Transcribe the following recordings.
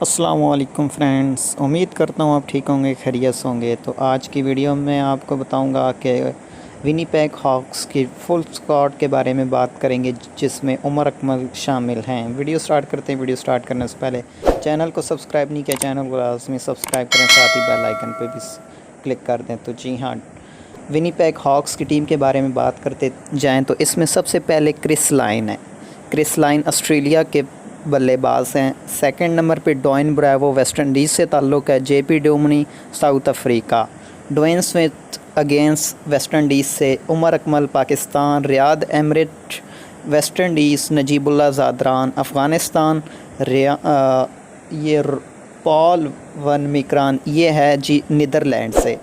अस्सलामुअलैकुम फ्रेंड्स, उम्मीद करता हूँ आप ठीक होंगे, खैरियत से होंगे। तो आज की वीडियो में आपको बताऊंगा कि विनीपेग हॉक्स की फुल स्क्वाड के बारे में बात करेंगे, जिसमें उमर अकमल शामिल हैं। वीडियो स्टार्ट करते हैं। वीडियो स्टार्ट करने से पहले चैनल को सब्सक्राइब नहीं किया, चैनल को लाजमी सब्सक्राइब करें, साथ ही बेल आइकन पर भी क्लिक कर दें। तो जी हाँ, विनीपेग हॉक्स की टीम के बारे में बात करते जाएँ तो इसमें सबसे पहले क्रिस लाइन है। क्रिस लाइन ऑस्ट्रेलिया के बल्लेबाज हैं। सेकंड नंबर पे डॉइन ब्रावो वेस्ट इंडीज़ से ताल्लुक़ है। JP Duminy South Africa. Dwayne Smith against West Indies से। Umar Akmal Pakistan. Riyad Emrit West Indies. Najibullah Zadran Afghanistan. ये पॉल वन मिक्रान ये है जी नीदरलैंड से।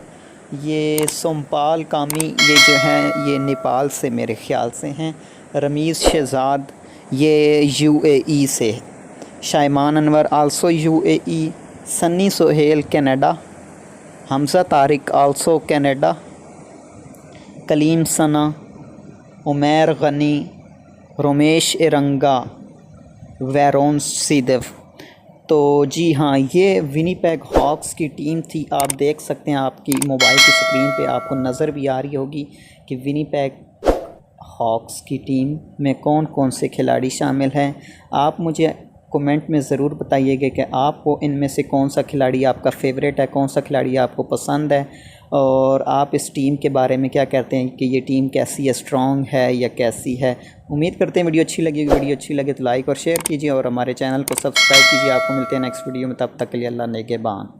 ये सोमपाल कामी ये जो हैं ये नेपाल से मेरे ख़्याल से हैं। रमीज़ शहजाद ये यूएई से। Shaiman Anwar also UAE. Sunny Sohail Canada. Hamza Tariq also Canada. Kaleem Sana. Umar Ghani. Romesh Eranga. वैरोन सीदेव। तो जी हाँ, ये विनीपेग हॉक्स की टीम थी। आप देख सकते हैं, आपकी मोबाइल की स्क्रीन पे आपको नज़र भी आ रही होगी कि विनीपेग हॉक्स की टीम में कौन कौन से खिलाड़ी शामिल हैं। आप मुझे कमेंट में ज़रूर बताइएगा कि आपको इनमें से कौन सा खिलाड़ी आपका फेवरेट है, कौन सा खिलाड़ी आपको पसंद है, और आप इस टीम के बारे में क्या कहते हैं कि ये टीम कैसी है, स्ट्रॉन्ग है या कैसी है। उम्मीद करते हैं वीडियो अच्छी लगेगी। वीडियो अच्छी लगे तो लाइक और शेयर कीजिए और हमारे चैनल को सब्सक्राइब कीजिए। आपको मिलते हैं नेक्स्ट वीडियो में, तब तक के लिए अल्लाह नेगेबान।